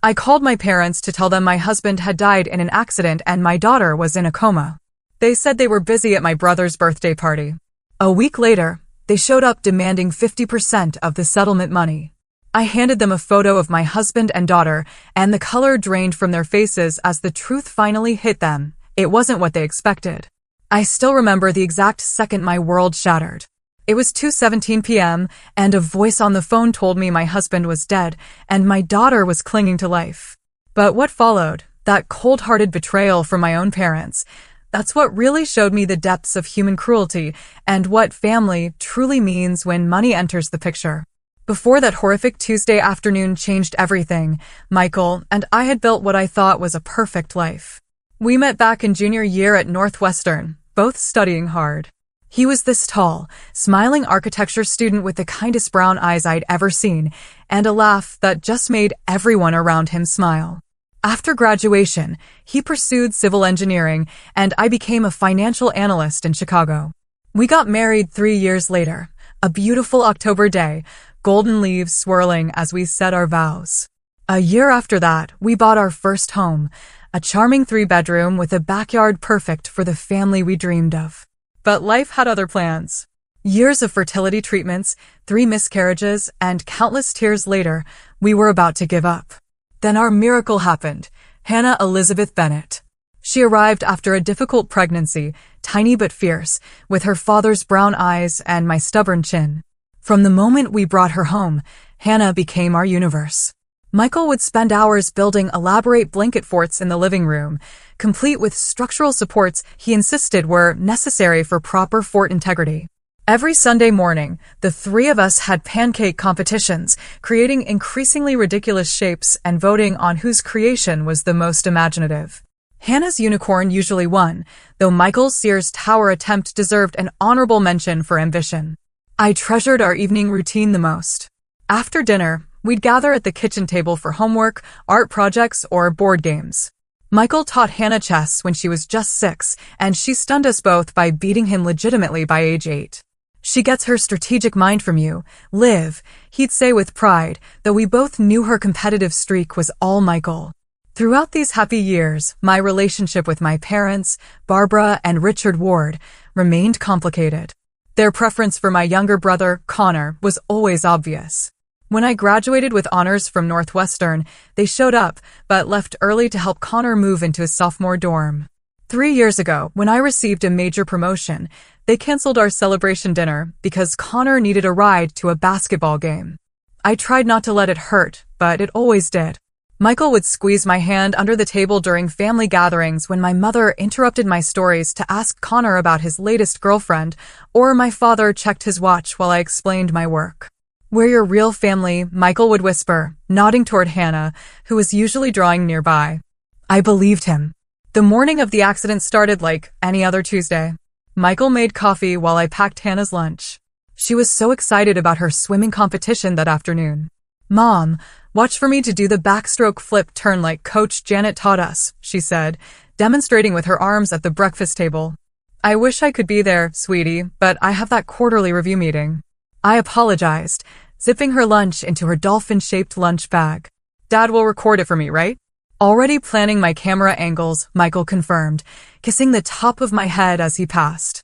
I called my parents to tell them my husband had died in an accident and my daughter was in a coma. They said they were busy at my brother's birthday party. A week later, they showed up demanding 50% of the settlement money. I handed them a photo of my husband and daughter, and the color drained from their faces as the truth finally hit them. It wasn't what they expected. I still remember the exact second my world shattered. It was 2:17 p.m., and a voice on the phone told me my husband was dead, and my daughter was clinging to life. But what followed, that cold-hearted betrayal from my own parents, that's what really showed me the depths of human cruelty and what family truly means when money enters the picture. Before that horrific Tuesday afternoon changed everything, Michael and I had built what I thought was a perfect life. We met back in junior year at Northwestern, both studying hard. He was this tall, smiling architecture student with the kindest brown eyes I'd ever seen, and a laugh that just made everyone around him smile. After graduation, he pursued civil engineering, and I became a financial analyst in Chicago. We got married 3 years later, a beautiful October day, golden leaves swirling as we said our vows. A year after that, we bought our first home, a charming 3-bedroom with a backyard perfect for the family we dreamed of. But life had other plans. Years of fertility treatments, 3 miscarriages, and countless tears later, we were about to give up. Then our miracle happened, Hannah Elizabeth Bennett. She arrived after a difficult pregnancy, tiny but fierce, with her father's brown eyes and my stubborn chin. From the moment we brought her home, Hannah became our universe. Michael would spend hours building elaborate blanket forts in the living room, complete with structural supports he insisted were necessary for proper fort integrity. Every Sunday morning, the 3 of us had pancake competitions, creating increasingly ridiculous shapes and voting on whose creation was the most imaginative. Hannah's unicorn usually won, though Michael's Sears Tower attempt deserved an honorable mention for ambition. I treasured our evening routine the most. After dinner, we'd gather at the kitchen table for homework, art projects, or board games. Michael taught Hannah chess when she was just 6, and she stunned us both by beating him legitimately by age 8. She gets her strategic mind from you, Liv, he'd say with pride, though we both knew her competitive streak was all Michael. Throughout these happy years, my relationship with my parents, Barbara and Richard Ward, remained complicated. Their preference for my younger brother, Connor, was always obvious. When I graduated with honors from Northwestern, they showed up, but left early to help Connor move into his sophomore dorm. 3 years ago, when I received a major promotion, they canceled our celebration dinner because Connor needed a ride to a basketball game. I tried not to let it hurt, but it always did. Michael would squeeze my hand under the table during family gatherings when my mother interrupted my stories to ask Connor about his latest girlfriend, or my father checked his watch while I explained my work. "We're your real family," Michael would whisper, nodding toward Hannah, who was usually drawing nearby. I believed him. The morning of the accident started like any other Tuesday. Michael made coffee while I packed Hannah's lunch. She was so excited about her swimming competition that afternoon. "Mom, watch for me to do the backstroke flip turn like Coach Janet taught us," she said, demonstrating with her arms at the breakfast table. "I wish I could be there, sweetie, but I have that quarterly review meeting." I apologized, zipping her lunch into her dolphin-shaped lunch bag. "Dad will record it for me, right?" Already planning my camera angles, Michael confirmed, kissing the top of my head as he passed.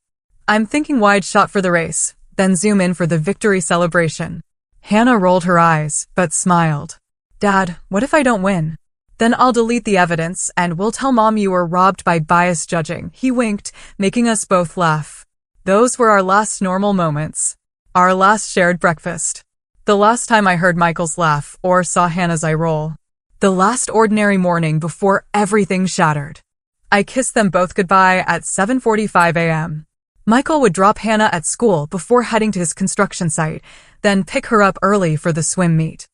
"I'm thinking wide shot for the race, then zoom in for the victory celebration." Hannah rolled her eyes, but smiled. "Dad, what if I don't win?" "Then I'll delete the evidence, and we'll tell Mom you were robbed by biased judging." He winked, making us both laugh. Those were our last normal moments. Our last shared breakfast. The last time I heard Michael's laugh or saw Hannah's eye roll. The last ordinary morning before everything shattered. I kissed them both goodbye at 7:45 a.m. Michael would drop Hannah at school before heading to his construction site, then pick her up early for the swim meet.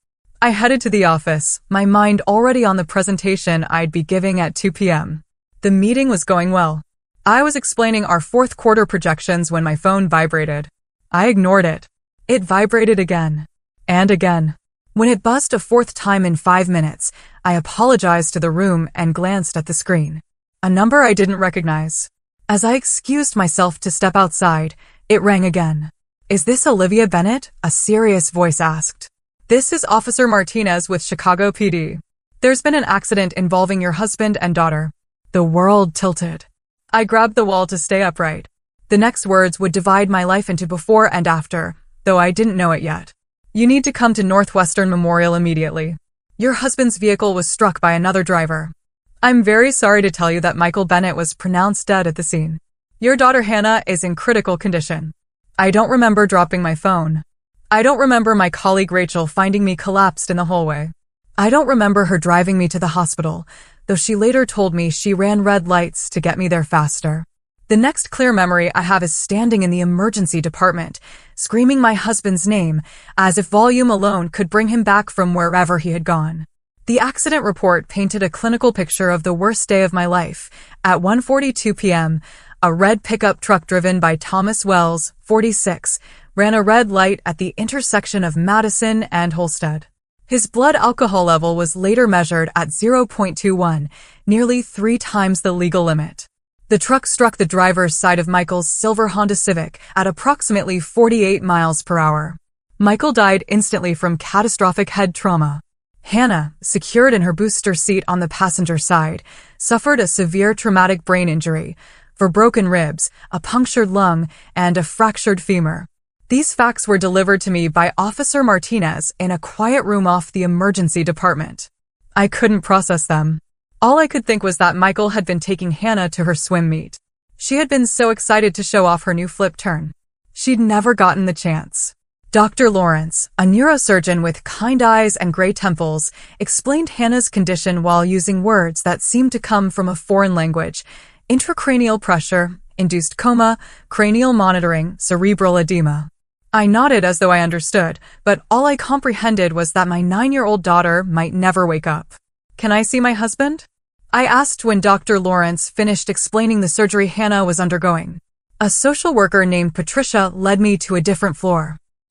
I headed to the office, my mind already on the presentation I'd be giving at 2 p.m. The meeting was going well. I was explaining our fourth quarter projections when my phone vibrated. I ignored it. It vibrated again. And again. When it buzzed a fourth time in 5 minutes, I apologized to the room and glanced at the screen. A number I didn't recognize. As I excused myself to step outside, it rang again. "Is this Olivia Bennett?" a serious voice asked. "This is Officer Martinez with Chicago PD." There's been an accident involving your husband and daughter." The world tilted. I grabbed the wall to stay upright. The next words would divide my life into before and after, though I didn't know it yet. "You need to come to Northwestern Memorial immediately. Your husband's vehicle was struck by another driver. I'm very sorry to tell you that Michael Bennett was pronounced dead at the scene. Your daughter Hannah is in critical condition." I don't remember dropping my phone. I don't remember my colleague Rachel finding me collapsed in the hallway. I don't remember her driving me to the hospital, though she later told me she ran red lights to get me there faster. The next clear memory I have is standing in the emergency department, screaming my husband's name, as if volume alone could bring him back from wherever he had gone. The accident report painted a clinical picture of the worst day of my life. At 1:42 p.m., a red pickup truck driven by Thomas Wells, 46, ran a red light at the intersection of Madison and Holstead. His blood alcohol level was later measured at 0.21, nearly 3 times the legal limit. The truck struck the driver's side of Michael's silver Honda Civic at approximately 48 miles per hour. Michael died instantly from catastrophic head trauma. Hannah, secured in her booster seat on the passenger side, suffered a severe traumatic brain injury, for broken ribs, a punctured lung, and a fractured femur. These facts were delivered to me by Officer Martinez in a quiet room off the emergency department. I couldn't process them. All I could think was that Michael had been taking Hannah to her swim meet. She had been so excited to show off her new flip turn. She'd never gotten the chance. Dr. Lawrence, a neurosurgeon with kind eyes and gray temples, explained Hannah's condition while using words that seemed to come from a foreign language: intracranial pressure, induced coma, cranial monitoring, cerebral edema. I nodded as though I understood, but all I comprehended was that my 9-year-old daughter might never wake up. "Can I see my husband?" I asked when Dr. Lawrence finished explaining the surgery Hannah was undergoing. A social worker named Patricia led me to a different floor.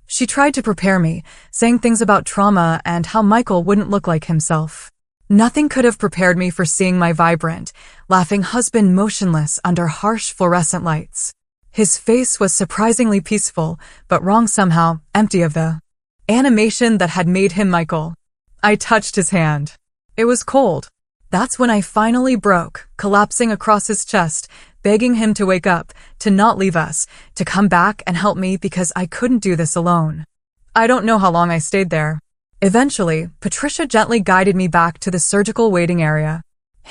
She tried to prepare me, saying things about trauma and how Michael wouldn't look like himself. Nothing could have prepared me for seeing my vibrant, laughing husband motionless under harsh fluorescent lights. His face was surprisingly peaceful, but wrong somehow, empty of the animation that had made him Michael. I touched his hand. It was cold. That's when I finally broke, collapsing across his chest, begging him to wake up, to not leave us, to come back and help me because I couldn't do this alone. I don't know how long I stayed there. Eventually, Patricia gently guided me back to the surgical waiting area.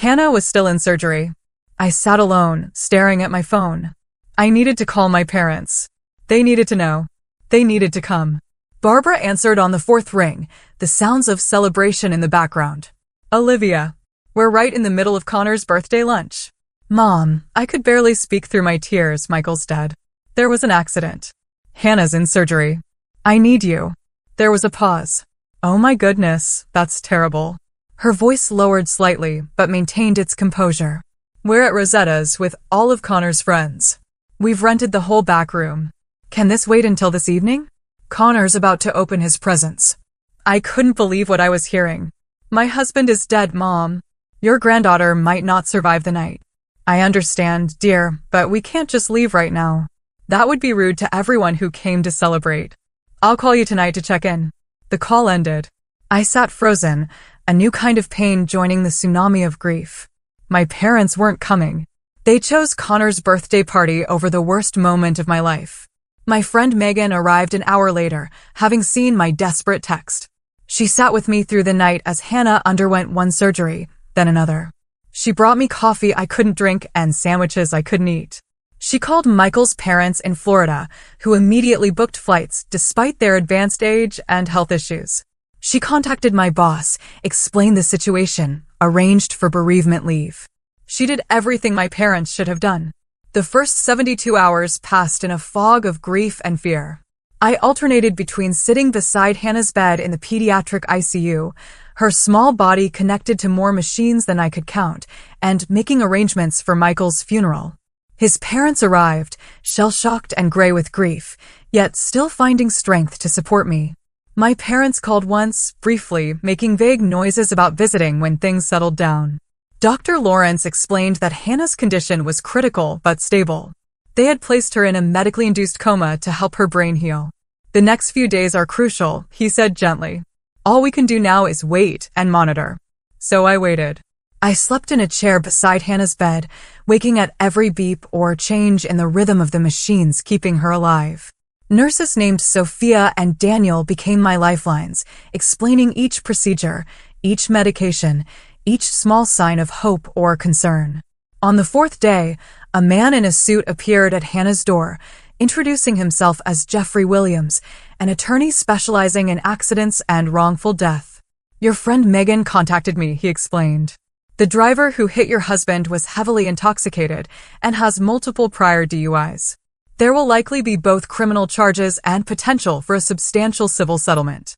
Hannah was still in surgery. I sat alone, staring at my phone. I needed to call my parents. They needed to know. They needed to come. Barbara answered on the 4th ring, the sounds of celebration in the background. "Olivia, we're right in the middle of Connor's birthday lunch." "Mom," I could barely speak through my tears. "Michael's dead. There was an accident. Hannah's in surgery. I need you." There was a pause. "Oh my goodness, that's terrible." Her voice lowered slightly, but maintained its composure. "We're at Rosetta's with all of Connor's friends. We've rented the whole back room. Can this wait until this evening? Connor's about to open his presents." I couldn't believe what I was hearing. "My husband is dead, Mom. Your granddaughter might not survive the night." "I understand, dear, but we can't just leave right now. That would be rude to everyone who came to celebrate. I'll call you tonight to check in." The call ended. I sat frozen, a new kind of pain joining the tsunami of grief. My parents weren't coming. They chose Connor's birthday party over the worst moment of my life. My friend Megan arrived an hour later, having seen my desperate text. She sat with me through the night as Hannah underwent one surgery, then another. She brought me coffee I couldn't drink and sandwiches I couldn't eat. She called Michael's parents in Florida, who immediately booked flights despite their advanced age and health issues. She contacted my boss, explained the situation, arranged for bereavement leave. She did everything my parents should have done. The first 72 hours passed in a fog of grief and fear. I alternated between sitting beside Hannah's bed in the pediatric ICU, her small body connected to more machines than I could count, and making arrangements for Michael's funeral. His parents arrived, shell-shocked and gray with grief, yet still finding strength to support me. My parents called once, briefly, making vague noises about visiting when things settled down. Dr. Lawrence explained that Hannah's condition was critical but stable. They had placed her in a medically induced coma to help her brain heal. "The next few days are crucial," he said gently. "All we can do now is wait and monitor." So I waited. I slept in a chair beside Hannah's bed, waking at every beep or change in the rhythm of the machines keeping her alive. Nurses named Sophia and Daniel became my lifelines, explaining each procedure, each medication, each small sign of hope or concern. On the fourth day, a man in a suit appeared at Hannah's door, introducing himself as Jeffrey Williams, an attorney specializing in accidents and wrongful death. "Your friend Megan contacted me," he explained. "The driver who hit your husband was heavily intoxicated and has multiple prior DUIs. There will likely be both criminal charges and potential for a substantial civil settlement.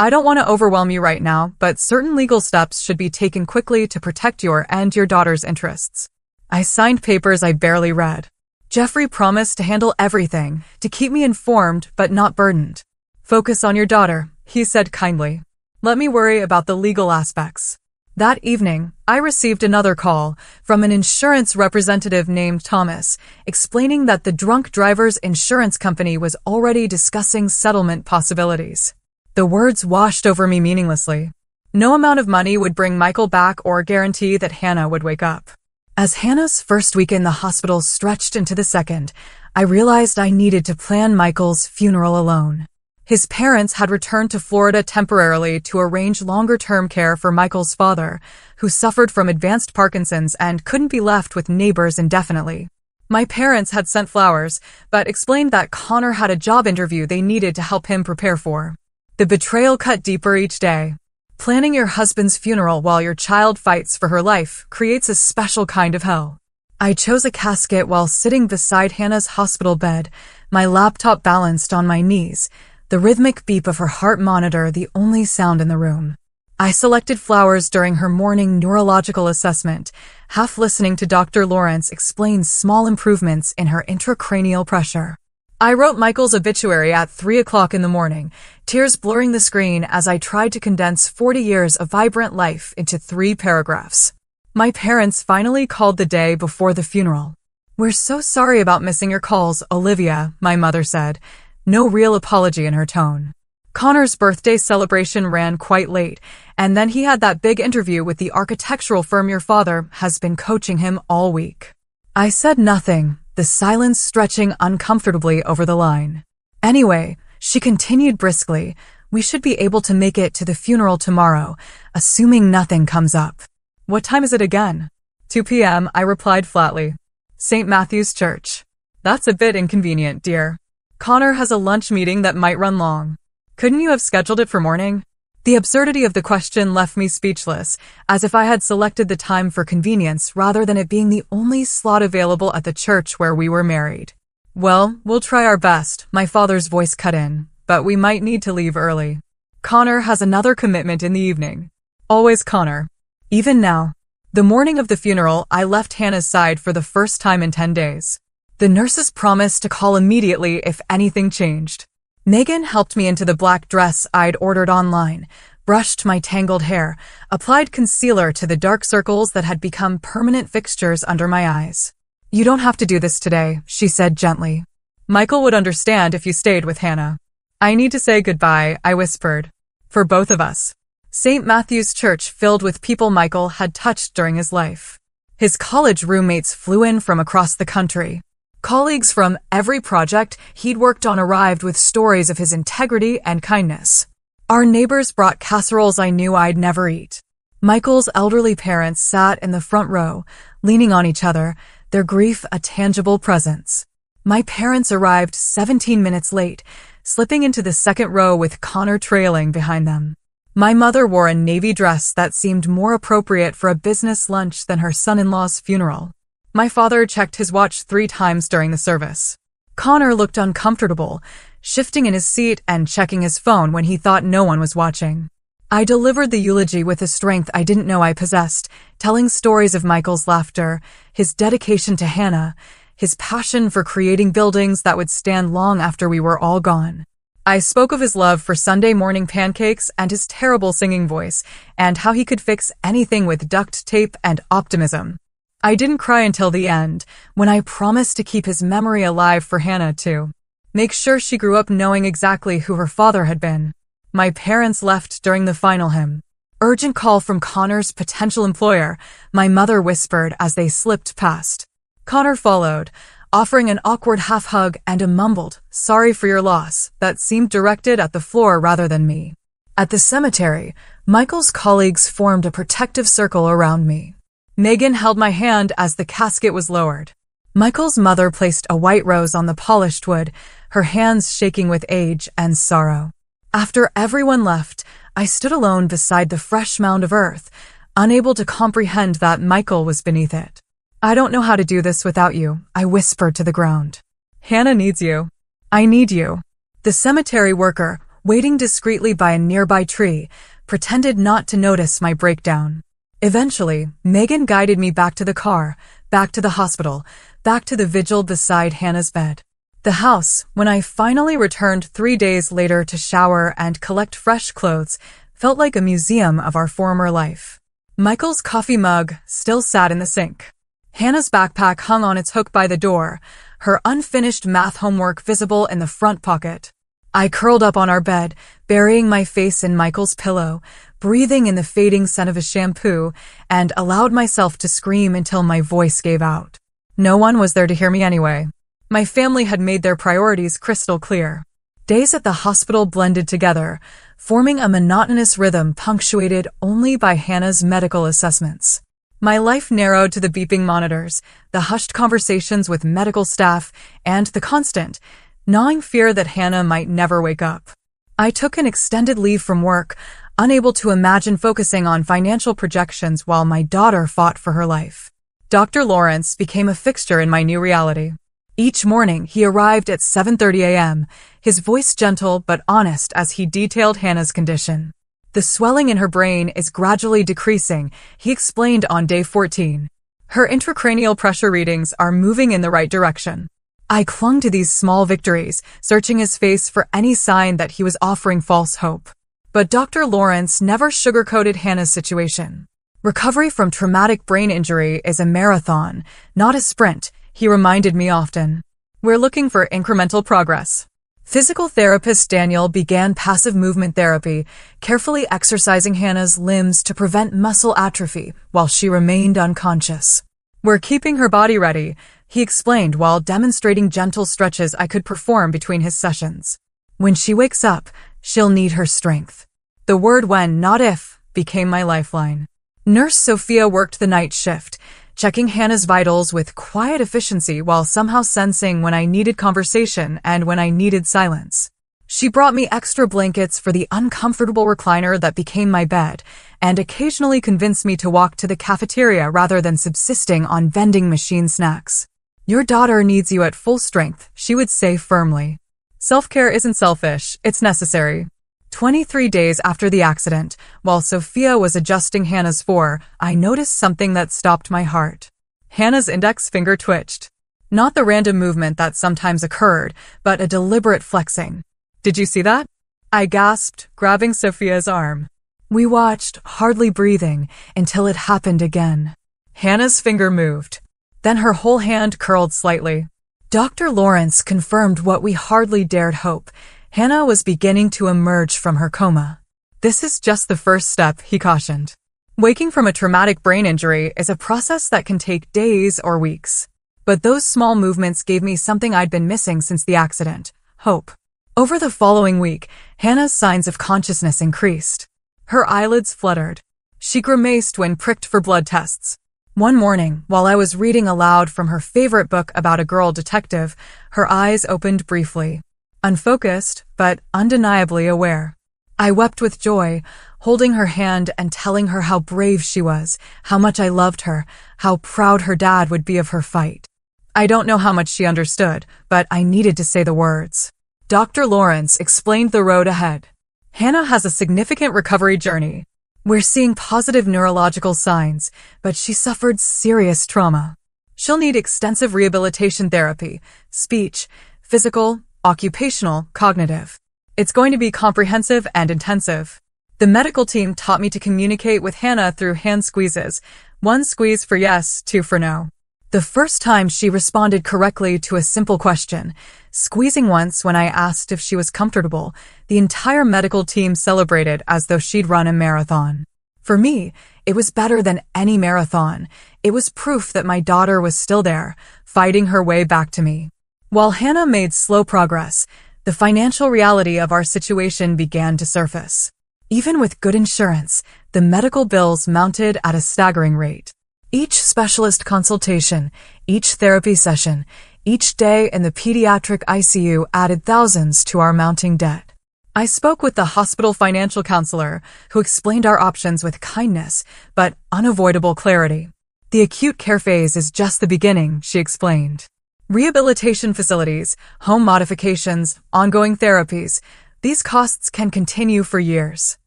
I don't want to overwhelm you right now, but certain legal steps should be taken quickly to protect your and your daughter's interests." I signed papers I barely read. Jeffrey promised to handle everything, to keep me informed but not burdened. "Focus on your daughter," he said kindly. "Let me worry about the legal aspects." That evening, I received another call from an insurance representative named Thomas, explaining that the drunk driver's insurance company was already discussing settlement possibilities. The words washed over me meaninglessly. No amount of money would bring Michael back or guarantee that Hannah would wake up. As Hannah's first week in the hospital stretched into the second, I realized I needed to plan Michael's funeral alone. His parents had returned to Florida temporarily to arrange longer-term care for Michael's father, who suffered from advanced Parkinson's and couldn't be left with neighbors indefinitely. My parents had sent flowers, but explained that Connor had a job interview they needed to help him prepare for. The betrayal cut deeper each day. Planning your husband's funeral while your child fights for her life creates a special kind of hell. I chose a casket while sitting beside Hannah's hospital bed, my laptop balanced on my knees, the rhythmic beep of her heart monitor the only sound in the room. I selected flowers during her morning neurological assessment, half listening to Dr. Lawrence explain small improvements in her intracranial pressure. I wrote Michael's obituary at 3 o'clock in the morning, tears blurring the screen as I tried to condense 40 years of vibrant life into 3 paragraphs. My parents finally called the day before the funeral. "We're so sorry about missing your calls, Olivia," my mother said, no real apology in her tone. Connor's birthday celebration ran quite late, and then he had that big interview with the architectural firm your father has been coaching him all week. I said nothing, the silence stretching uncomfortably over the line. "Anyway," she continued briskly, "we should be able to make it to the funeral tomorrow, assuming nothing comes up." "What time is it again?" 2 p.m., I replied flatly. "St. Matthew's Church." "That's a bit inconvenient, dear. Connor has a lunch meeting that might run long. Couldn't you have scheduled it for morning?" The absurdity of the question left me speechless, as if I had selected the time for convenience rather than it being the only slot available at the church where we were married. "Well, we'll try our best," my father's voice cut in, "but we might need to leave early. Connor has another commitment in the evening." Always Connor. Even now. The morning of the funeral, I left Hannah's side for the first time in 10 days. The nurses promised to call immediately if anything changed. Megan helped me into the black dress I'd ordered online, brushed my tangled hair, applied concealer to the dark circles that had become permanent fixtures under my eyes. "You don't have to do this today," she said gently. "Michael would understand if you stayed with Hannah." "I need to say goodbye," I whispered. "For both of us." St. Matthew's Church filled with people Michael had touched during his life. His college roommates flew in from across the country. Colleagues from every project he'd worked on arrived with stories of his integrity and kindness. Our neighbors brought casseroles I knew I'd never eat. Michael's elderly parents sat in the front row, leaning on each other, their grief a tangible presence. My parents arrived 17 minutes late, slipping into the second row with Connor trailing behind them. My mother wore a navy dress that seemed more appropriate for a business lunch than her son-in-law's funeral. My father checked his watch 3 times during the service. Connor looked uncomfortable, shifting in his seat and checking his phone when he thought no one was watching. I delivered the eulogy with a strength I didn't know I possessed, telling stories of Michael's laughter, his dedication to Hannah, his passion for creating buildings that would stand long after we were all gone. I spoke of his love for Sunday morning pancakes and his terrible singing voice, and how he could fix anything with duct tape and optimism. I didn't cry until the end, when I promised to keep his memory alive for Hannah too. Make sure she grew up knowing exactly who her father had been. My parents left during the final hymn. Urgent call from Connor's potential employer, my mother whispered as they slipped past. Connor followed, offering an awkward half-hug and a mumbled, "Sorry for your loss," that seemed directed at the floor rather than me. At the cemetery, Michael's colleagues formed a protective circle around me. Megan held my hand as the casket was lowered. Michael's mother placed a white rose on the polished wood, her hands shaking with age and sorrow. After everyone left, I stood alone beside the fresh mound of earth, unable to comprehend that Michael was beneath it. "I don't know how to do this without you," I whispered to the ground. "Hannah needs you. I need you." The cemetery worker, waiting discreetly by a nearby tree, pretended not to notice my breakdown. Eventually, Megan guided me back to the car, back to the hospital, back to the vigil beside Hannah's bed. The house, when I finally returned 3 days later to shower and collect fresh clothes, felt like a museum of our former life. Michael's coffee mug still sat in the sink. Hannah's backpack hung on its hook by the door, her unfinished math homework visible in the front pocket. I curled up on our bed, burying my face in Michael's pillow, breathing in the fading scent of his shampoo, and allowed myself to scream until my voice gave out. No one was there to hear me anyway. My family had made their priorities crystal clear. Days at the hospital blended together, forming a monotonous rhythm punctuated only by Hannah's medical assessments. My life narrowed to the beeping monitors, the hushed conversations with medical staff, and the constant, gnawing fear that Hannah might never wake up. I took an extended leave from work, unable to imagine focusing on financial projections while my daughter fought for her life. Dr. Lawrence became a fixture in my new reality. Each morning, he arrived at 7:30 a.m., his voice gentle but honest as he detailed Hannah's condition. "The swelling in her brain is gradually decreasing," he explained on day 14. "Her intracranial pressure readings are moving in the right direction." I clung to these small victories, searching his face for any sign that he was offering false hope. But Dr. Lawrence never sugarcoated Hannah's situation. "Recovery from traumatic brain injury is a marathon, not a sprint," he reminded me often. "We're looking for incremental progress." Physical therapist Daniel began passive movement therapy, carefully exercising Hannah's limbs to prevent muscle atrophy while she remained unconscious. "We're keeping her body ready," he explained while demonstrating gentle stretches I could perform between his sessions. "When she wakes up, she'll need her strength." The word "when," not "if," became my lifeline. Nurse Sophia worked the night shift, checking Hannah's vitals with quiet efficiency while somehow sensing when I needed conversation and when I needed silence. She brought me extra blankets for the uncomfortable recliner that became my bed, and occasionally convinced me to walk to the cafeteria rather than subsisting on vending machine snacks. "Your daughter needs you at full strength," she would say firmly. "Self-care isn't selfish, it's necessary." 23 days after the accident, while Sophia was adjusting Hannah's 4, I noticed something that stopped my heart. Hannah's index finger twitched. Not the random movement that sometimes occurred, but a deliberate flexing. "Did you see that?" I gasped, grabbing Sophia's arm. We watched, hardly breathing, until it happened again. Hannah's finger moved. Then her whole hand curled slightly. Dr. Lawrence confirmed what we hardly dared hope. Hannah was beginning to emerge from her coma. "This is just the first step," he cautioned. Waking from a traumatic brain injury is a process that can take days or weeks. But those small movements gave me something I'd been missing since the accident: hope. Over the following week, Hannah's signs of consciousness increased. Her eyelids fluttered. She grimaced when pricked for blood tests. One morning, while I was reading aloud from her favorite book about a girl detective, her eyes opened briefly. Unfocused, but undeniably aware. I wept with joy, holding her hand and telling her how brave she was, how much I loved her, how proud her dad would be of her fight. I don't know how much she understood, but I needed to say the words. Dr. Lawrence explained the road ahead. "Hannah has a significant recovery journey. We're seeing positive neurological signs, but she suffered serious trauma. She'll need extensive rehabilitation therapy, speech, physical, occupational, cognitive. It's going to be comprehensive and intensive." The medical team taught me to communicate with Hannah through hand squeezes. 1 squeeze for yes, 2 for no. The first time she responded correctly to a simple question, squeezing once when I asked if she was comfortable, the entire medical team celebrated as though she'd run a marathon. For me, it was better than any marathon. It was proof that my daughter was still there, fighting her way back to me. While Hannah made slow progress, the financial reality of our situation began to surface. Even with good insurance, the medical bills mounted at a staggering rate. Each specialist consultation, each therapy session, each day in the pediatric ICU added thousands to our mounting debt. I spoke with the hospital financial counselor, who explained our options with kindness, but unavoidable clarity. The acute care phase is just the beginning, she explained. Rehabilitation facilities, home modifications, ongoing therapies, these costs can continue for years.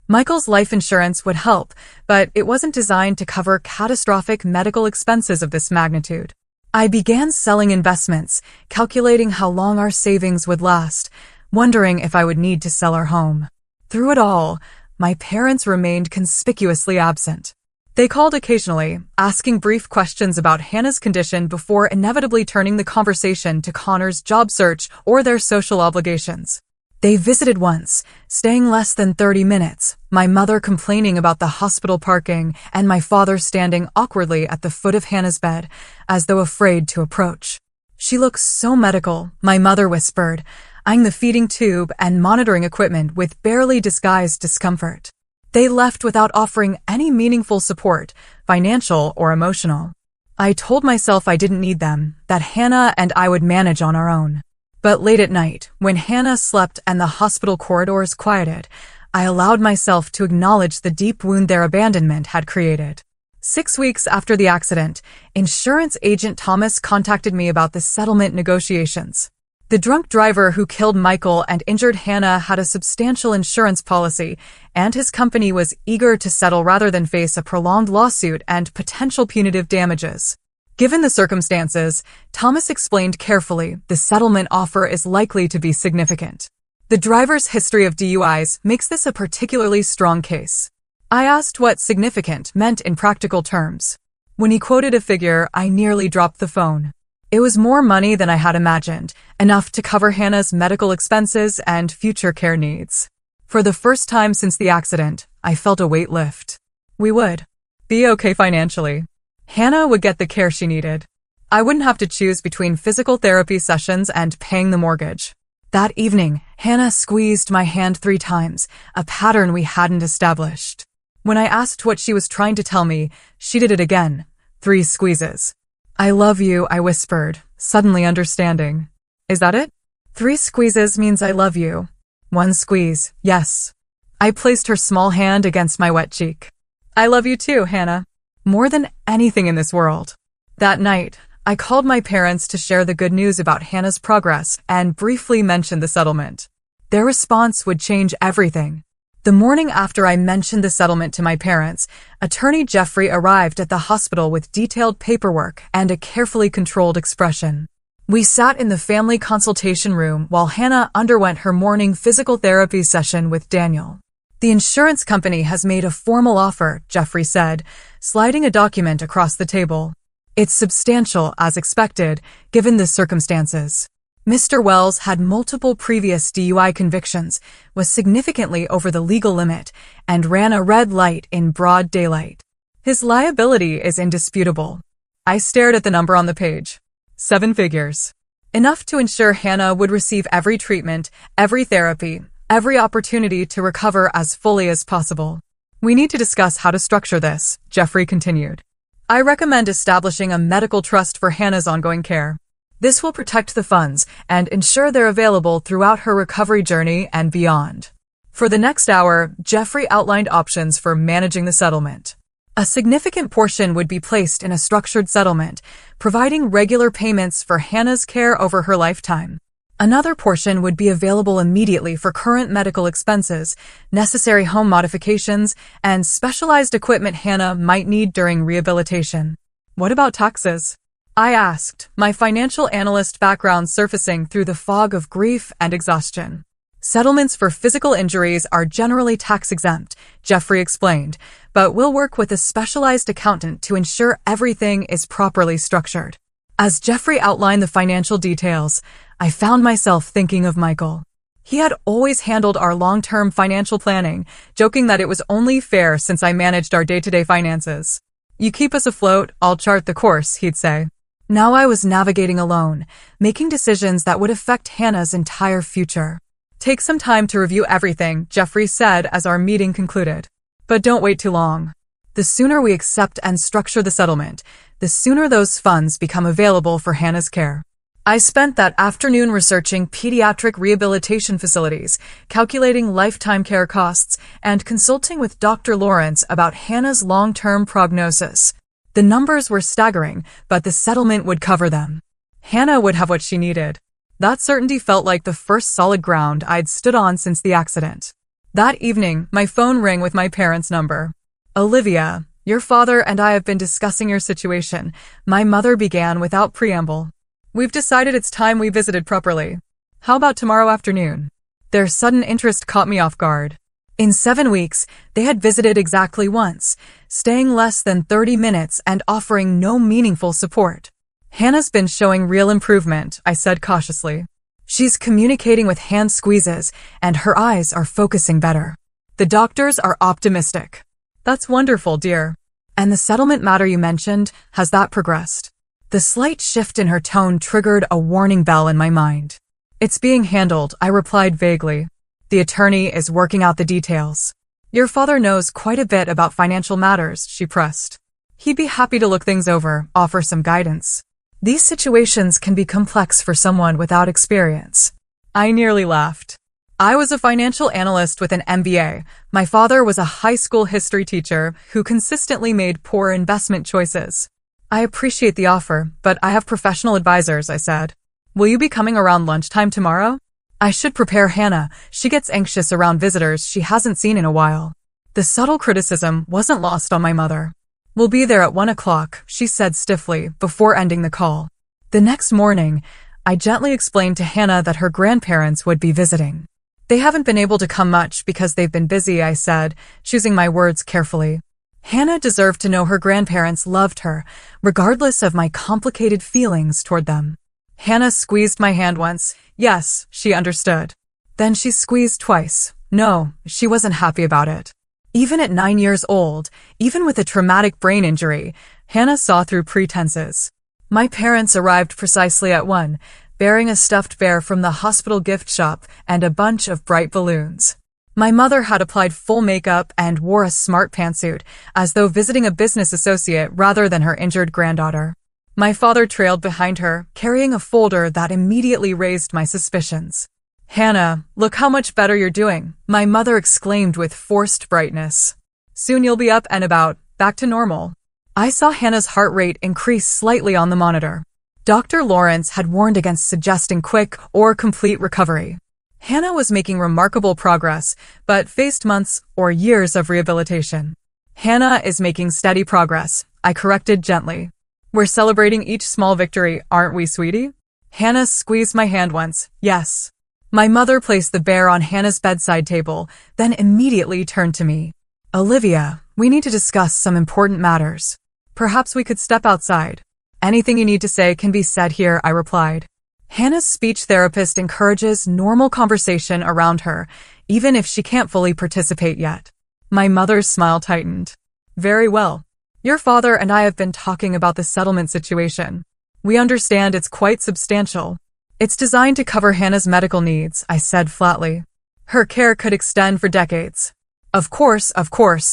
Michael's life insurance would help, but it wasn't designed to cover catastrophic medical expenses of this magnitude. I began selling investments, calculating how long our savings would last, wondering if I would need to sell our home. Through it all, my parents remained conspicuously absent. They called occasionally, asking brief questions about Hannah's condition before inevitably turning the conversation to Connor's job search or their social obligations. They visited once, staying less than 30 minutes, my mother complaining about the hospital parking and my father standing awkwardly at the foot of Hannah's bed, as though afraid to approach. She looks so medical, my mother whispered, eyeing the feeding tube and monitoring equipment with barely disguised discomfort. They left without offering any meaningful support, financial or emotional. I told myself I didn't need them, that Hannah and I would manage on our own. But late at night, when Hannah slept and the hospital corridors quieted, I allowed myself to acknowledge the deep wound their abandonment had created. 6 weeks after the accident, insurance agent Thomas contacted me about the settlement negotiations. The drunk driver who killed Michael and injured Hannah had a substantial insurance policy, and his company was eager to settle rather than face a prolonged lawsuit and potential punitive damages. Given the circumstances, Thomas explained carefully, the settlement offer is likely to be significant. The driver's history of DUIs makes this a particularly strong case. I asked what significant meant in practical terms. When he quoted a figure, I nearly dropped the phone. It was more money than I had imagined, enough to cover Hannah's medical expenses and future care needs. For the first time since the accident, I felt a weight lift. We would be okay financially. Hannah would get the care she needed. I wouldn't have to choose between physical therapy sessions and paying the mortgage. That evening, Hannah squeezed my hand 3 times, a pattern we hadn't established. When I asked what she was trying to tell me, she did it again, 3 squeezes. I love you, I whispered, suddenly understanding. Is that it? 3 squeezes means I love you. 1 squeeze, yes. I placed her small hand against my wet cheek. I love you too, Hannah. More than anything in this world. That night, I called my parents to share the good news about Hannah's progress and briefly mentioned the settlement. Their response would change everything. The morning after I mentioned the settlement to my parents, Attorney Jeffrey arrived at the hospital with detailed paperwork and a carefully controlled expression. We sat in the family consultation room while Hannah underwent her morning physical therapy session with Daniel. The insurance company has made a formal offer, Jeffrey said, sliding a document across the table. It's substantial, as expected, given the circumstances. Mr. Wells had multiple previous DUI convictions, was significantly over the legal limit, and ran a red light in broad daylight. His liability is indisputable. I stared at the number on the page. 7 figures. Enough to ensure Hannah would receive every treatment, every therapy, every opportunity to recover as fully as possible. We need to discuss how to structure this, Jeffrey continued. I recommend establishing a medical trust for Hannah's ongoing care. This will protect the funds and ensure they're available throughout her recovery journey and beyond. For the next hour, Jeffrey outlined options for managing the settlement. A significant portion would be placed in a structured settlement, providing regular payments for Hannah's care over her lifetime. Another portion would be available immediately for current medical expenses, necessary home modifications, and specialized equipment Hannah might need during rehabilitation. What about taxes? I asked, my financial analyst background surfacing through the fog of grief and exhaustion. Settlements for physical injuries are generally tax-exempt, Jeffrey explained, but we'll work with a specialized accountant to ensure everything is properly structured. As Jeffrey outlined the financial details, I found myself thinking of Michael. He had always handled our long-term financial planning, joking that it was only fair since I managed our day-to-day finances. You keep us afloat, I'll chart the course, he'd say. Now I was navigating alone, making decisions that would affect Hannah's entire future. Take some time to review everything, Jeffrey said as our meeting concluded. But don't wait too long. The sooner we accept and structure the settlement, the sooner those funds become available for Hannah's care. I spent that afternoon researching pediatric rehabilitation facilities, calculating lifetime care costs, and consulting with Dr. Lawrence about Hannah's long-term prognosis. The numbers were staggering, but the settlement would cover them. Hannah would have what she needed. That certainty felt like the first solid ground I'd stood on since the accident. That evening, my phone rang with my parents' number. Olivia, your father and I have been discussing your situation, my mother began without preamble. We've decided it's time we visited properly. How about tomorrow afternoon? Their sudden interest caught me off guard. In 7 weeks, they had visited exactly once, staying less than 30 minutes and offering no meaningful support. Hannah's been showing real improvement, I said cautiously. She's communicating with hand squeezes, and her eyes are focusing better. The doctors are optimistic. That's wonderful, dear. And the settlement matter you mentioned, has that progressed? The slight shift in her tone triggered a warning bell in my mind. It's being handled, I replied vaguely. The attorney is working out the details. Your father knows quite a bit about financial matters, she pressed. He'd be happy to look things over, offer some guidance. These situations can be complex for someone without experience. I nearly laughed. I was a financial analyst with an MBA. My father was a high school history teacher who consistently made poor investment choices. I appreciate the offer, but I have professional advisors, I said. Will you be coming around lunchtime tomorrow? I should prepare Hannah. She gets anxious around visitors she hasn't seen in a while. The subtle criticism wasn't lost on my mother. We'll be there at 1 o'clock, she said stiffly, before ending the call. The next morning, I gently explained to Hannah that her grandparents would be visiting. They haven't been able to come much because they've been busy, I said, choosing my words carefully. Hannah deserved to know her grandparents loved her, regardless of my complicated feelings toward them. Hannah squeezed my hand once. Yes, she understood. Then she squeezed twice. No, she wasn't happy about it. Even at 9 years old, even with a traumatic brain injury, Hannah saw through pretenses. My parents arrived precisely at 1, bearing a stuffed bear from the hospital gift shop and a bunch of bright balloons. My mother had applied full makeup and wore a smart pantsuit, as though visiting a business associate rather than her injured granddaughter. My father trailed behind her, carrying a folder that immediately raised my suspicions. Hannah, look how much better you're doing, my mother exclaimed with forced brightness. Soon you'll be up and about, back to normal. I saw Hannah's heart rate increase slightly on the monitor. Dr. Lawrence had warned against suggesting quick or complete recovery. Hannah was making remarkable progress, but faced months or years of rehabilitation. Hannah is making steady progress, I corrected gently. We're celebrating each small victory, aren't we, sweetie? Hannah squeezed my hand once. Yes. My mother placed the bear on Hannah's bedside table, then immediately turned to me. Olivia, we need to discuss some important matters. Perhaps we could step outside. Anything you need to say can be said here, I replied. Hannah's speech therapist encourages normal conversation around her, even if she can't fully participate yet. My mother's smile tightened. Very well. Your father and I have been talking about the settlement situation. We understand it's quite substantial. It's designed to cover Hannah's medical needs, I said flatly. Her care could extend for decades. Of course,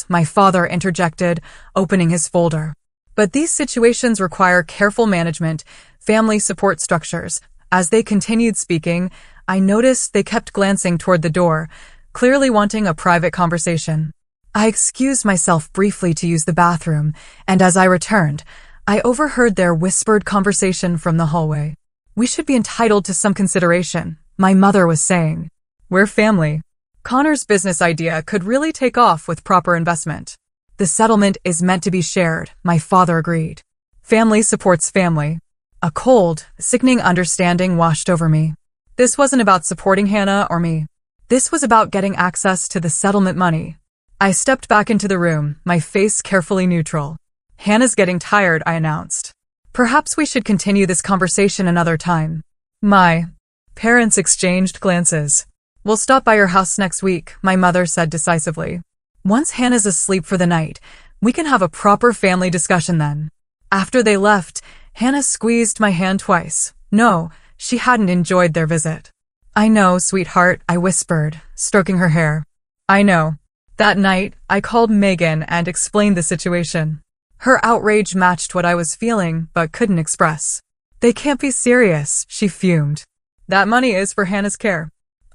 my father interjected, opening his folder. But these situations require careful management, family support structures. As they continued speaking, I noticed they kept glancing toward the door, clearly wanting a private conversation. I excused myself briefly to use the bathroom, and as I returned, I overheard their whispered conversation from the hallway. We should be entitled to some consideration, my mother was saying. We're family. Connor's business idea could really take off with proper investment. The settlement is meant to be shared, my father agreed. Family supports family. A cold, sickening understanding washed over me. This wasn't about supporting Hannah or me. This was about getting access to the settlement money. I stepped back into the room, my face carefully neutral. Hannah's getting tired, I announced. Perhaps we should continue this conversation another time. My parents exchanged glances. We'll stop by your house next week, my mother said decisively. Once Hannah's asleep for the night, we can have a proper family discussion then. After they left, Hannah squeezed my hand twice. No, she hadn't enjoyed their visit. I know, sweetheart, I whispered, stroking her hair. I know. That night, I called Megan and explained the situation. Her outrage matched what I was feeling, but couldn't express. They can't be serious, she fumed. That money is for Hannah's care.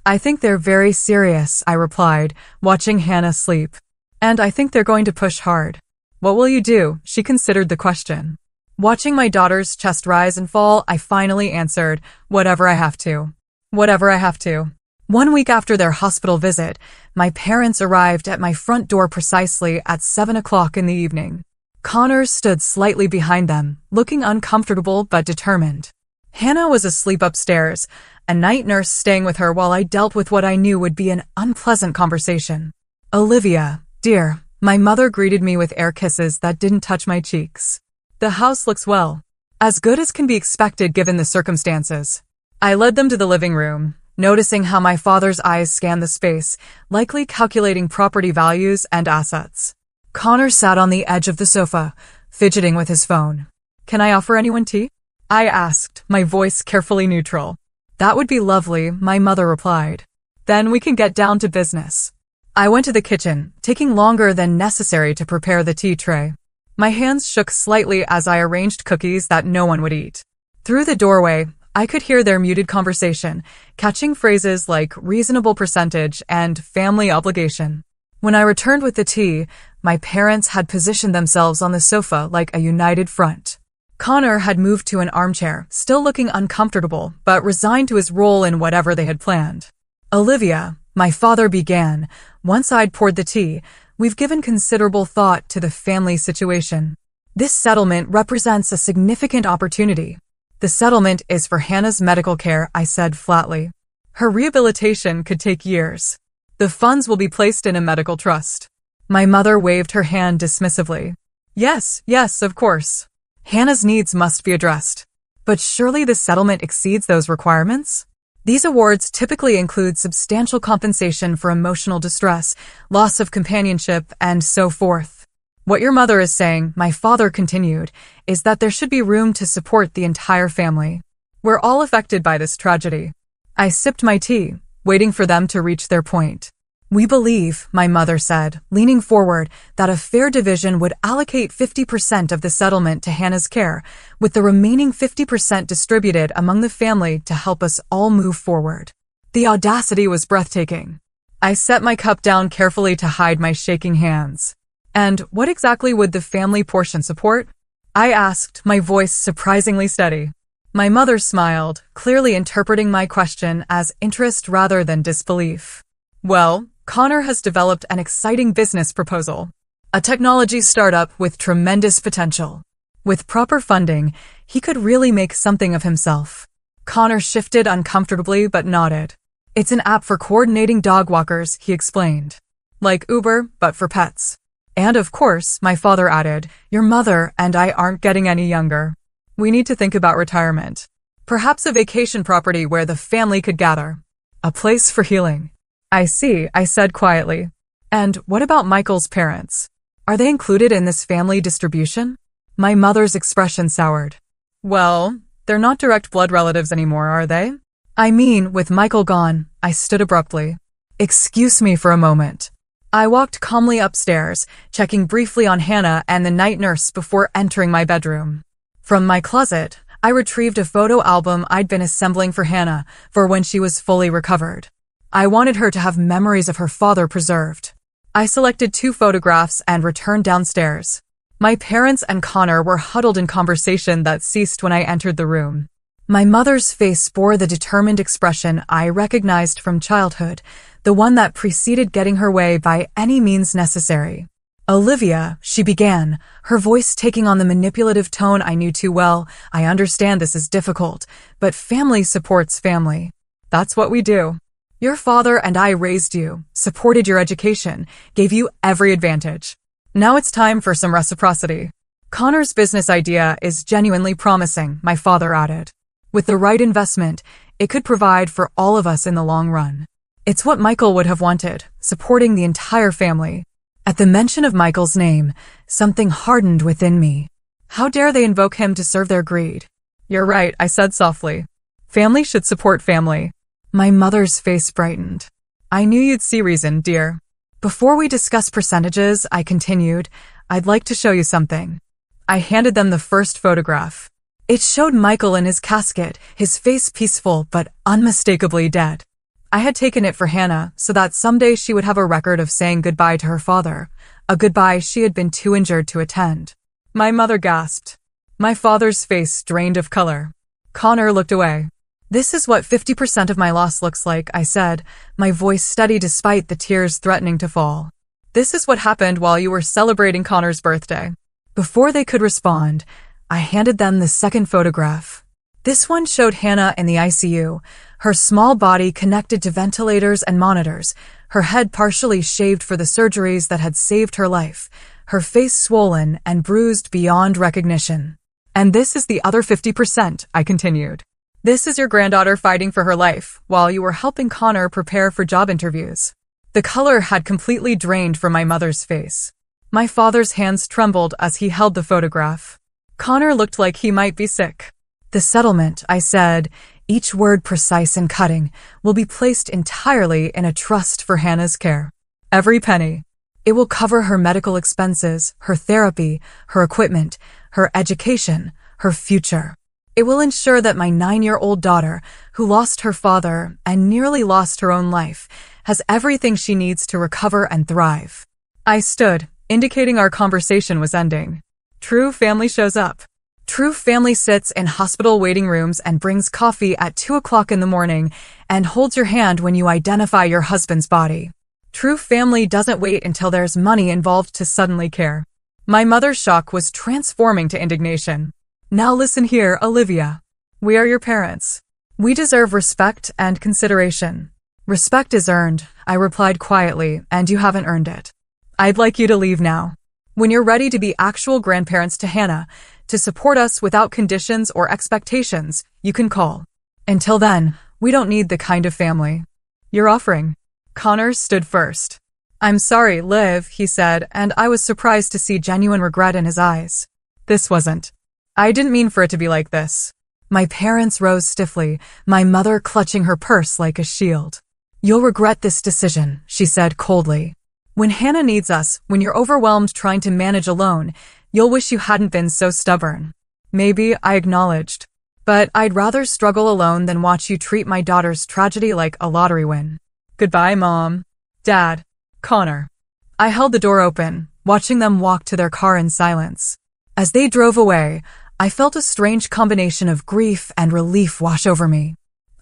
I think they're very serious, I replied, watching Hannah sleep. And I think they're going to push hard. What will you do? She considered the question. Watching my daughter's chest rise and fall, I finally answered, whatever I have to. Whatever I have to. 1 week after their hospital visit, my parents arrived at my front door precisely at 7 o'clock in the evening. Connor stood slightly behind them, looking uncomfortable but determined. Hannah was asleep upstairs, a night nurse staying with her while I dealt with what I knew would be an unpleasant conversation. Olivia, dear, my mother greeted me with air kisses that didn't touch my cheeks. The house looks well. As good as can be expected given the circumstances. I led them to the living room, noticing how my father's eyes scanned the space, likely calculating property values and assets. Connor sat on the edge of the sofa, fidgeting with his phone. Can I offer anyone tea? I asked, my voice carefully neutral. That would be lovely, my mother replied. Then we can get down to business. I went to the kitchen, taking longer than necessary to prepare the tea tray. My hands shook slightly as I arranged cookies that no one would eat. Through the doorway, I could hear their muted conversation, catching phrases like reasonable percentage and family obligation. When I returned with the tea, my parents had positioned themselves on the sofa like a united front. Connor had moved to an armchair, still looking uncomfortable, but resigned to his role in whatever they had planned. Olivia, my father began, once I'd poured the tea, we've given considerable thought to the family situation. This settlement represents a significant opportunity. The settlement is for Hannah's medical care, I said flatly. Her rehabilitation could take years. The funds will be placed in a medical trust. My mother waved her hand dismissively. Yes, of course. Hannah's needs must be addressed. But surely the settlement exceeds those requirements? These awards typically include substantial compensation for emotional distress, loss of companionship, and so forth. What your mother is saying, my father continued, is that there should be room to support the entire family. We're all affected by this tragedy. I sipped my tea, waiting for them to reach their point. We believe, my mother said, leaning forward, that a fair division would allocate 50% of the settlement to Hannah's care, with the remaining 50% distributed among the family to help us all move forward. The audacity was breathtaking. I set my cup down carefully to hide my shaking hands. And what exactly would the family portion support? I asked, my voice surprisingly steady. My mother smiled, clearly interpreting my question as interest rather than disbelief. Well, Connor has developed an exciting business proposal. A technology startup with tremendous potential. With proper funding, he could really make something of himself. Connor shifted uncomfortably but nodded. It's an app for coordinating dog walkers, he explained. Like Uber, but for pets. And of course, my father added, your mother and I aren't getting any younger. We need to think about retirement. Perhaps a vacation property where the family could gather. A place for healing. I see, I said quietly. And what about Michael's parents? Are they included in this family distribution? My mother's expression soured. Well, they're not direct blood relatives anymore, are they? I mean, with Michael gone, I stood abruptly. Excuse me for a moment. I walked calmly upstairs, checking briefly on Hannah and the night nurse before entering my bedroom. From my closet, I retrieved a photo album I'd been assembling for Hannah for when she was fully recovered. I wanted her to have memories of her father preserved. I selected 2 photographs and returned downstairs. My parents and Connor were huddled in conversation that ceased when I entered the room. My mother's face bore the determined expression I recognized from childhood, the one that preceded getting her way by any means necessary. Olivia, she began, her voice taking on the manipulative tone I knew too well. I understand this is difficult, but family supports family. That's what we do. Your father and I raised you, supported your education, gave you every advantage. Now it's time for some reciprocity. Connor's business idea is genuinely promising, my father added. With the right investment, it could provide for all of us in the long run. It's what Michael would have wanted, supporting the entire family. At the mention of Michael's name, something hardened within me. How dare they invoke him to serve their greed? You're right, I said softly. Family should support family. My mother's face brightened. I knew you'd see reason, dear. Before we discuss percentages, I continued, I'd like to show you something. I handed them the first photograph. It showed Michael in his casket, his face peaceful but unmistakably dead. I had taken it for Hannah so that someday she would have a record of saying goodbye to her father, a goodbye she had been too injured to attend. My mother gasped. My father's face drained of color. Connor looked away. This is what 50% of my loss looks like, I said, my voice steady despite the tears threatening to fall. This is what happened while you were celebrating Connor's birthday. Before they could respond, I handed them the second photograph. This one showed Hannah in the ICU, her small body connected to ventilators and monitors, her head partially shaved for the surgeries that had saved her life, her face swollen and bruised beyond recognition. And this is the other 50%, I continued. This is your granddaughter fighting for her life while you were helping Connor prepare for job interviews. The color had completely drained from my mother's face. My father's hands trembled as he held the photograph. Connor looked like he might be sick. The settlement, I said, each word precise and cutting, will be placed entirely in a trust for Hannah's care. Every penny. It will cover her medical expenses, her therapy, her equipment, her education, her future. It will ensure that my 9-year-old daughter, who lost her father and nearly lost her own life, has everything she needs to recover and thrive. I stood, indicating our conversation was ending. True family shows up. True family sits in hospital waiting rooms and brings coffee at 2 o'clock in the morning and holds your hand when you identify your husband's body. True family doesn't wait until there's money involved to suddenly care. My mother's shock was transforming to indignation. Now listen here, Olivia. We are your parents. We deserve respect and consideration. Respect is earned, I replied quietly, and you haven't earned it. I'd like you to leave now. When you're ready to be actual grandparents to Hannah, to support us without conditions or expectations, you can call. Until then, we don't need the kind of family you're offering. Connor stood first. I'm sorry, Liv, he said, and I was surprised to see genuine regret in his eyes. This wasn't. I didn't mean for it to be like this. My parents rose stiffly, my mother clutching her purse like a shield. You'll regret this decision, she said coldly. When Hannah needs us, when you're overwhelmed trying to manage alone, you'll wish you hadn't been so stubborn. Maybe, I acknowledged. But I'd rather struggle alone than watch you treat my daughter's tragedy like a lottery win. Goodbye, Mom. Dad. Connor. I held the door open, watching them walk to their car in silence. As they drove away, I felt a strange combination of grief and relief wash over me.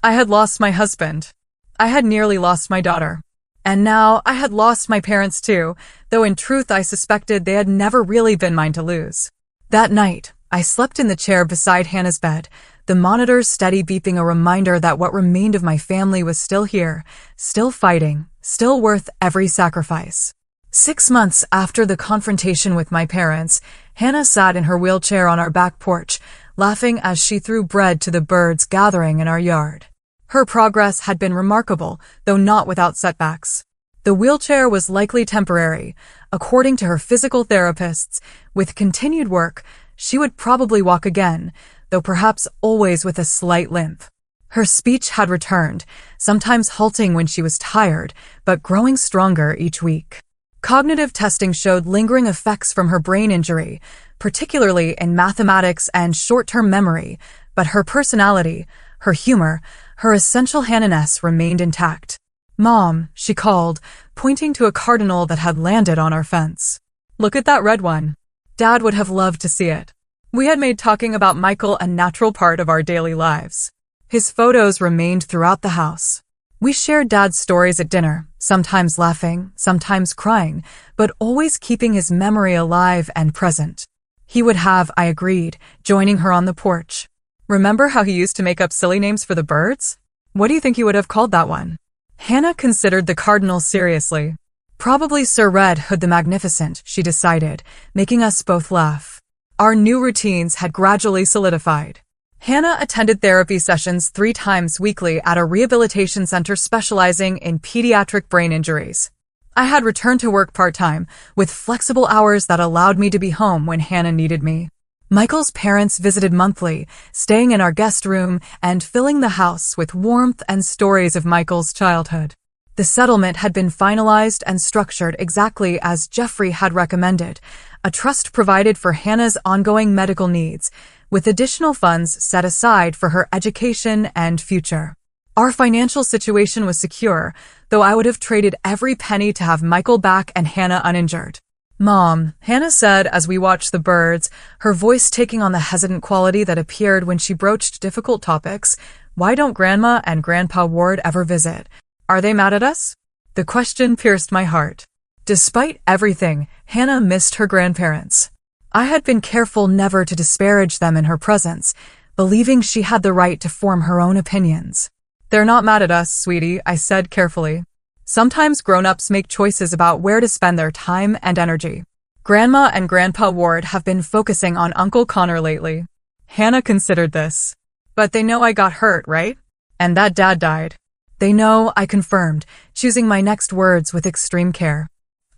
I had lost my husband. I had nearly lost my daughter. And now I had lost my parents too, though in truth I suspected they had never really been mine to lose. That night, I slept in the chair beside Hannah's bed, the monitor's steady beeping a reminder that what remained of my family was still here, still fighting, still worth every sacrifice. 6 months after the confrontation with my parents, Hannah sat in her wheelchair on our back porch, laughing as she threw bread to the birds gathering in our yard. Her progress had been remarkable, though not without setbacks. The wheelchair was likely temporary. According to her physical therapists, with continued work, she would probably walk again, though perhaps always with a slight limp. Her speech had returned, sometimes halting when she was tired, but growing stronger each week. Cognitive testing showed lingering effects from her brain injury, particularly in mathematics and short-term memory, but her personality, her humor, her essential Hannah-ness remained intact. Mom, she called, pointing to a cardinal that had landed on our fence. Look at that red one. Dad would have loved to see it. We had made talking about Michael a natural part of our daily lives. His photos remained throughout the house. We shared Dad's stories at dinner, sometimes laughing, sometimes crying, but always keeping his memory alive and present. He would have, I agreed, joining her on the porch. Remember how he used to make up silly names for the birds? What do you think he would have called that one? Hannah considered the cardinal seriously. Probably Sir Red Hood the Magnificent, she decided, making us both laugh. Our new routines had gradually solidified. Hannah attended therapy sessions 3 times weekly at a rehabilitation center specializing in pediatric brain injuries. I had returned to work part-time, with flexible hours that allowed me to be home when Hannah needed me. Michael's parents visited monthly, staying in our guest room and filling the house with warmth and stories of Michael's childhood. The settlement had been finalized and structured exactly as Jeffrey had recommended, a trust provided for Hannah's ongoing medical needs, with additional funds set aside for her education and future. Our financial situation was secure, though I would have traded every penny to have Michael back and Hannah uninjured. "Mom," Hannah said as we watched the birds, her voice taking on the hesitant quality that appeared when she broached difficult topics, "why don't Grandma and Grandpa Ward ever visit? Are they mad at us?" The question pierced my heart. Despite everything, Hannah missed her grandparents. I had been careful never to disparage them in her presence, believing she had the right to form her own opinions. "They're not mad at us, sweetie," I said carefully. "Sometimes grown-ups make choices about where to spend their time and energy. Grandma and Grandpa Ward have been focusing on Uncle Connor lately." Hannah considered this. "But they know I got hurt, right? And that Dad died." "They know," I confirmed, choosing my next words with extreme care.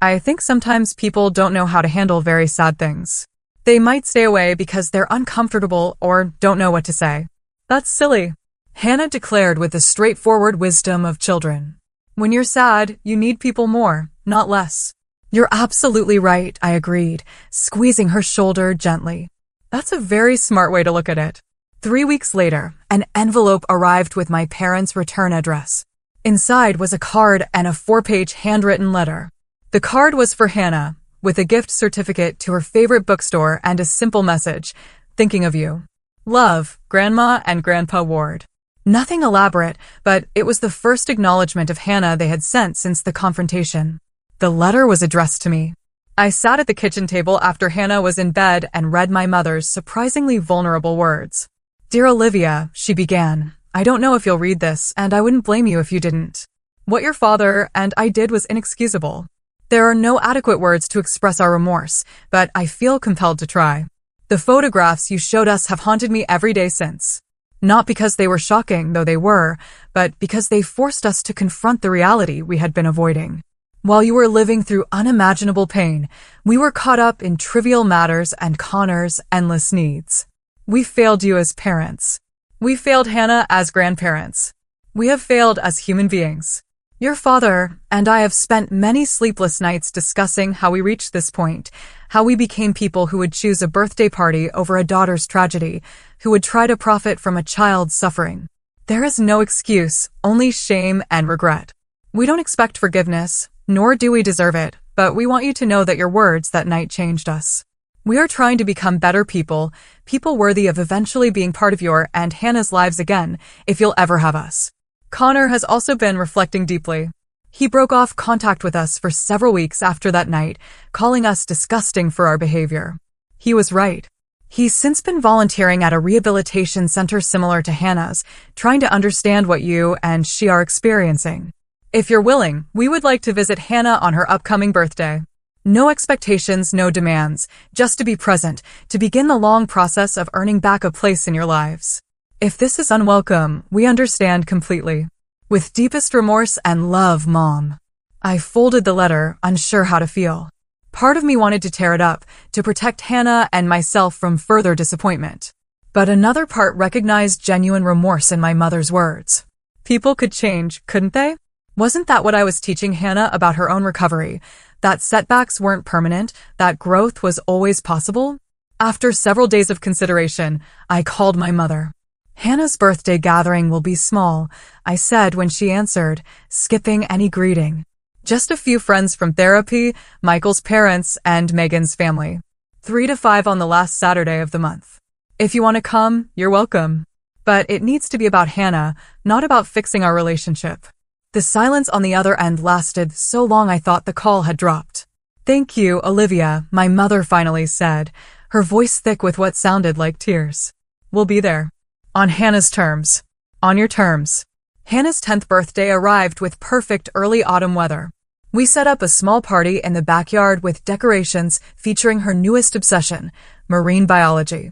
"I think sometimes people don't know how to handle very sad things. They might stay away because they're uncomfortable or don't know what to say." "That's silly," Hannah declared with the straightforward wisdom of children. "When you're sad, you need people more, not less." "You're absolutely right," I agreed, squeezing her shoulder gently. "That's a very smart way to look at it." 3 weeks later, an envelope arrived with my parents' return address. Inside was a card and a 4-page handwritten letter. The card was for Hannah, with a gift certificate to her favorite bookstore and a simple message, "Thinking of you. Love, Grandma and Grandpa Ward." Nothing elaborate, but it was the first acknowledgement of Hannah they had sent since the confrontation. The letter was addressed to me. I sat at the kitchen table after Hannah was in bed and read my mother's surprisingly vulnerable words. "Dear Olivia," she began, "I don't know if you'll read this, and I wouldn't blame you if you didn't. What your father and I did was inexcusable. There are no adequate words to express our remorse, but I feel compelled to try. The photographs you showed us have haunted me every day since. Not because they were shocking, though they were, but because they forced us to confront the reality we had been avoiding. While you were living through unimaginable pain, we were caught up in trivial matters and Connor's endless needs. We failed you as parents. We failed Hannah as grandparents. We have failed as human beings. Your father and I have spent many sleepless nights discussing how we reached this point, how we became people who would choose a birthday party over a daughter's tragedy, who would try to profit from a child's suffering. There is no excuse, only shame and regret. We don't expect forgiveness, nor do we deserve it, but we want you to know that your words that night changed us. We are trying to become better people, people worthy of eventually being part of your and Hannah's lives again, if you'll ever have us." Connor has also been reflecting deeply. He broke off contact with us for several weeks after that night, calling us disgusting for our behavior. He was right. He's since been volunteering at a rehabilitation center similar to Hannah's, trying to understand what you and she are experiencing. If you're willing, we would like to visit Hannah on her upcoming birthday. No expectations, no demands, just to be present, to begin the long process of earning back a place in your lives. If this is unwelcome, we understand completely. With deepest remorse and love, Mom. I folded the letter, unsure how to feel. Part of me wanted to tear it up, to protect Hannah and myself from further disappointment. But another part recognized genuine remorse in my mother's words. People could change, couldn't they? Wasn't that what I was teaching Hannah about her own recovery? That setbacks weren't permanent, that growth was always possible? After several days of consideration, I called my mother. "Hannah's birthday gathering will be small," I said when she answered, skipping any greeting. "Just a few friends from therapy, Michael's parents, and Megan's family. 3 to 5 on the last Saturday of the month. If you want to come, you're welcome. But it needs to be about Hannah, not about fixing our relationship." The silence on the other end lasted so long I thought the call had dropped. "Thank you, Olivia," my mother finally said, her voice thick with what sounded like tears. "We'll be there. On Hannah's terms. On your terms." Hannah's 10th birthday arrived with perfect early autumn weather. We set up a small party in the backyard with decorations featuring her newest obsession, marine biology.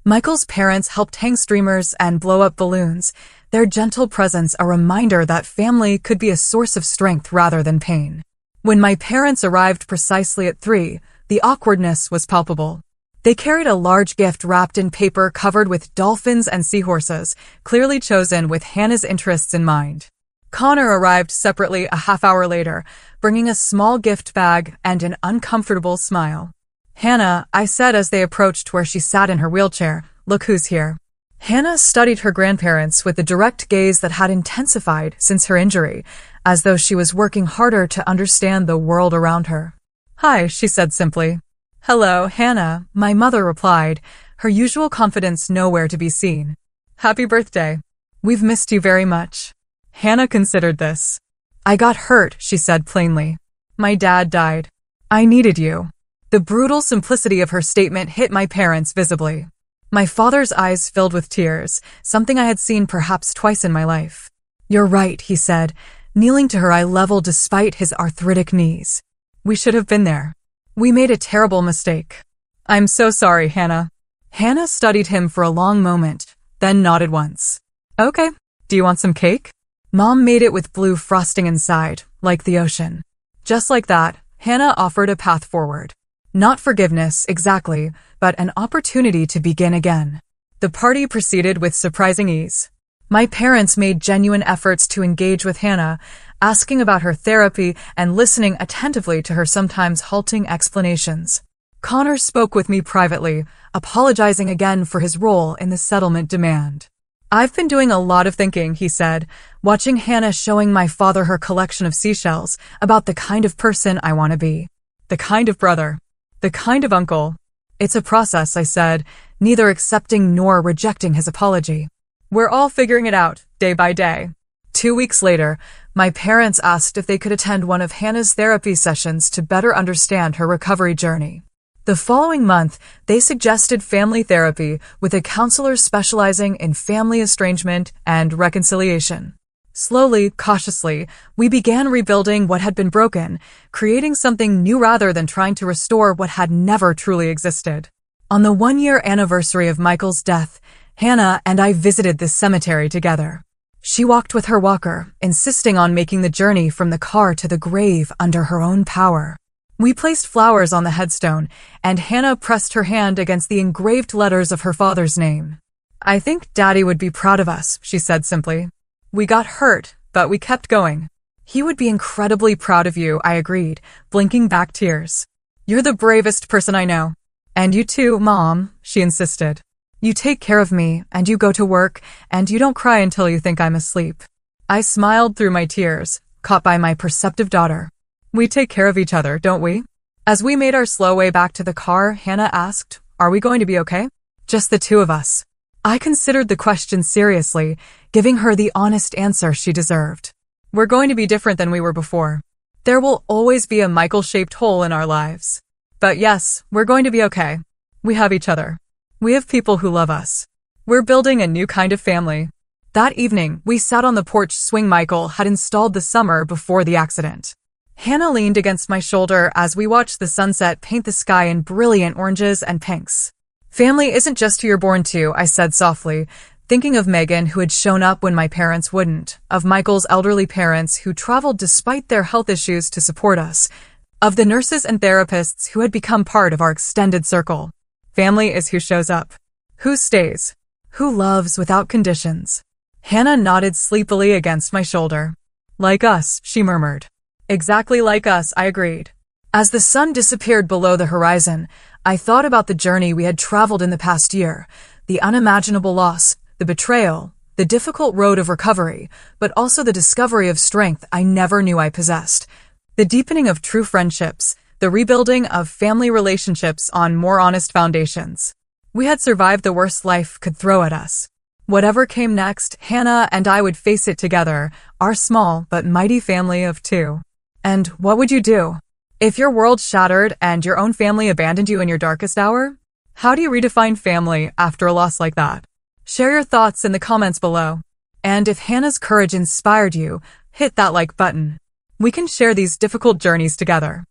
Michael's parents helped hang streamers and blow up balloons, their gentle presence a reminder that family could be a source of strength rather than pain. When my parents arrived precisely at 3, the awkwardness was palpable. They carried a large gift wrapped in paper covered with dolphins and seahorses, clearly chosen with Hannah's interests in mind. Connor arrived separately a half-hour later, bringing a small gift bag and an uncomfortable smile. "Hannah," I said as they approached where she sat in her wheelchair, "look who's here." Hannah studied her grandparents with a direct gaze that had intensified since her injury, as though she was working harder to understand the world around her. "Hi," she said simply. "Hello, Hannah," my mother replied, her usual confidence nowhere to be seen. "Happy birthday. We've missed you very much." Hannah considered this. "I got hurt," she said plainly. "My dad died. I needed you." The brutal simplicity of her statement hit my parents visibly. My father's eyes filled with tears, something I had seen perhaps twice in my life. "You're right," he said. Kneeling to her eye level despite his arthritic knees. "We should have been there. We made a terrible mistake." "I'm so sorry, Hannah." Hannah studied him for a long moment, then nodded once. "Okay. Do you want some cake?" Mom made it with blue frosting inside, like the ocean. Just like that, Hannah offered a path forward. Not forgiveness, exactly, but an opportunity to begin again. The party proceeded with surprising ease. My parents made genuine efforts to engage with Hannah, asking about her therapy and listening attentively to her sometimes halting explanations. Connor spoke with me privately, apologizing again for his role in the settlement demand. "I've been doing a lot of thinking," he said, watching Hannah showing my father her collection of seashells, about the kind of person I want to be. The kind of brother. The kind of uncle. "It's a process," I said, neither accepting nor rejecting his apology. "We're all figuring it out, day by day." 2 weeks later, my parents asked if they could attend one of Hannah's therapy sessions to better understand her recovery journey. The following month, they suggested family therapy with a counselor specializing in family estrangement and reconciliation. Slowly, cautiously, we began rebuilding what had been broken, creating something new rather than trying to restore what had never truly existed. On the 1-year anniversary of Michael's death, Hannah and I visited the cemetery together. She walked with her walker, insisting on making the journey from the car to the grave under her own power. We placed flowers on the headstone, and Hannah pressed her hand against the engraved letters of her father's name. "I think Daddy would be proud of us," she said simply. "We got hurt, but we kept going." "He would be incredibly proud of you," I agreed, blinking back tears. "You're the bravest person I know." "And you too, Mom," she insisted. "You take care of me, and you go to work, and you don't cry until you think I'm asleep." I smiled through my tears, caught by my perceptive daughter. "We take care of each other, don't we?" As we made our slow way back to the car, Hannah asked, "Are we going to be okay?" "Just the two of us." I considered the question seriously, giving her the honest answer she deserved. "We're going to be different than we were before. There will always be a Michael-shaped hole in our lives. But yes, we're going to be okay. We have each other. We have people who love us. We're building a new kind of family." That evening, we sat on the porch swing Michael had installed the summer before the accident. Hannah leaned against my shoulder as we watched the sunset paint the sky in brilliant oranges and pinks. "Family isn't just who you're born to," I said softly, thinking of Megan, who had shown up when my parents wouldn't, of Michael's elderly parents who traveled despite their health issues to support us, of the nurses and therapists who had become part of our extended circle. Family is who shows up, who stays, who loves without conditions. Hannah nodded sleepily against my shoulder. "Like us," she murmured. "Exactly like us," I agreed. As the sun disappeared below the horizon, I thought about the journey we had traveled in the past year, the unimaginable loss, the betrayal, the difficult road of recovery, but also the discovery of strength I never knew I possessed, the deepening of true friendships, the rebuilding of family relationships on more honest foundations. We had survived the worst life could throw at us. Whatever came next, Hannah and I would face it together, our small but mighty family of 2. And what would you do? If your world shattered and your own family abandoned you in your darkest hour? How do you redefine family after a loss like that? Share your thoughts in the comments below. And if Hannah's courage inspired you, hit that like button. We can share these difficult journeys together.